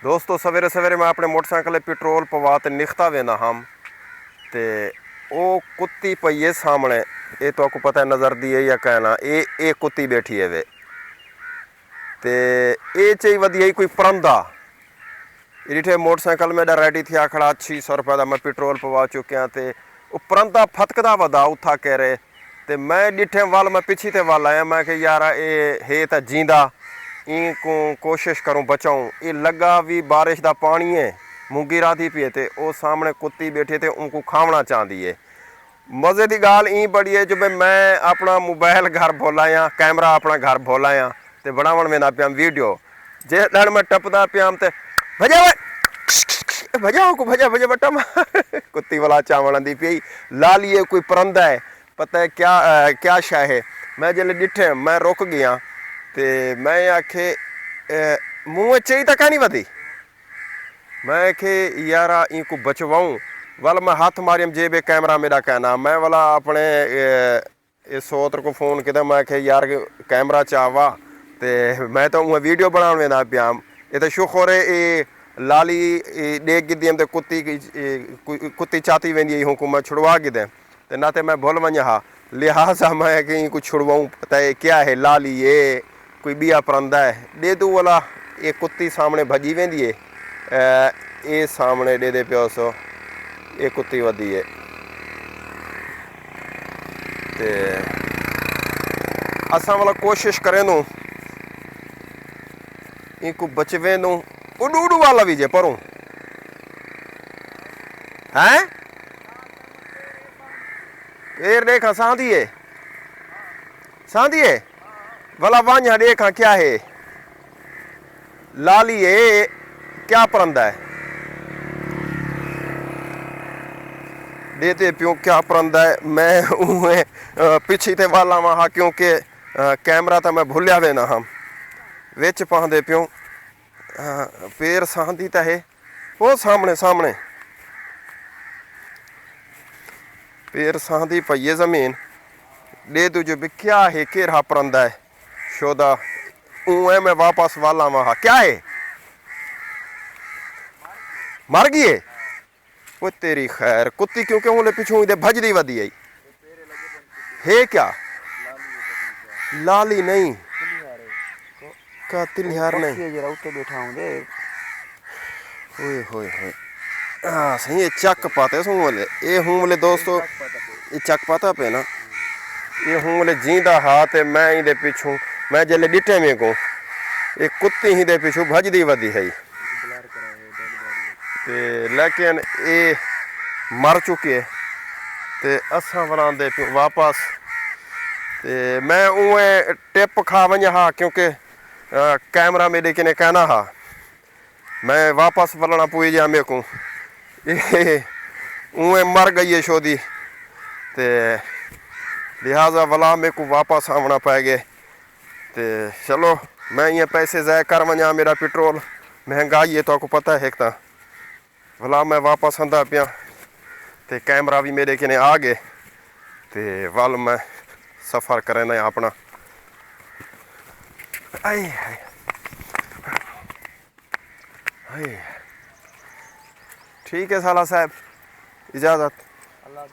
दोस्तों सवेरे सवेरे मैं अपने मोटरसाइकिल पेट्रोल पवा ते निकता वेंदा हम ते ओ कुत्ती पई है सामने। ये तो आपको पता है नज़र दी है या कहना ये कुत्ती बैठी है वे ते ये चाहिए वधी कोई परंदा इठे मोटरसाइकिल में रेडी थी खड़ा 600 रुपये का मैं पेट्रोल पवा चुकिया ते परंदा फतकदा वधा उथा कह रहे ते मैं डिठे वाल मैं पिछी ते वाल आया मैं कि यार ये तो जींदा इन को कोशिश करूँ बचाऊँ। ये लगा भी बारिश का पानी है मूंगी राधी पिए थे वो सामने कुत्ती बैठी थे उनको खावना चाहती है। मज़े की गाल ई बड़ी है जो मैं अपना मोबाइल घर भोलाया कैमरा अपना घर भोलाया तो बनावन वेंदा पिया वीडियो जे मैं टपदा पिया तो भजा भजाओ को भजा भजा बटा कुत्ती वाला चावल दी पी लाली है कोई परंदा है पता है क्या शाह है। मैं जल्द डिठे मैं रुक गया तो मैं आखे मुँह चई तक नहीं वधी मैं आखे यार इनको बचवाऊँ वाल मैं हाथ मारियम जेबे कैमरा मेरा कहना मैं वाला अपने इस सोत्र को फ़ोन किया मैं आखे यार कैमरा चावा तो मैं तो वह वीडियो बनाने वेंदा पिया ये तो शुक्र है ये लाली डेग गिद्दी तो कुत्ती चाती वेंदी हूँ को मैं छुड़वा गिदे तो ना तो मैं भूल वञा हा लिहाजा मैं कहीं कुछ छुड़वाऊँ पता है क्या है लाली ये कोई बिया परंदा है डेदू वाला ये कुत्ती सामने भजी वेंदी है ये सामने दे दे पियो सो ये कुत्ती वधी है ते असा वाला कोशिश करें नू इनको बचवे नू उडू उडू वाला भी जे परूँ हैं फिर देखा सांधी है वाला वांझा देखा क्या है लाली है क्या परंदा है देते प्यों क्या परंदा है मैं पिछी थे वाला वहाँ क्योंकि कैमरा तो मैं भूलिया वे ना हम विच पाँदे प्यों फिर सांधी तो है वो सामने फिर सांधी पई है जमीन दे दू जो भी क्या है केरा परंदा है शोदा ऊँ मैं वापस वाला वहाँ क्या है मर गई है वो तेरी खैर कुत्ती क्योंकि वो पिछू इधर भजदी वधी आई है क्या लाली नहीं का तिलिहार नहीं बैठा हूँ दे होए हाँ सही ये चक पाते सो बोले ये हूँ बोले दोस्तों ये चक पाता पे ना ये हूँ बोले जींदा हाथ है मैं ही दे पिछू मैं जल्द डिटे में को ये कुत्ती ही दे पिछू भजदी वधी है ते लेकिन ये मर चुके ते असा वरांदे पे वापस ते मैं उए टिप खा वञा हा क्योंकि कैमरा मेरे किने कहना हा मैं वापस वलना पुई जा मेरे को उए मर गई है शोदी ते लिहाजा वला मेरे को वापस आना पै गए ते चलो मैं ये पैसे ज़ाय कर वञा मेरा पेट्रोल महंगाई है तो आपको पता है एक तो भला मैं वापस आंदा पिया ते कैमरा भी मेरे किने आ गए ते वल मैं सफ़र करें अपना आई ठीक है साला साहब इजाज़त। अल्लाह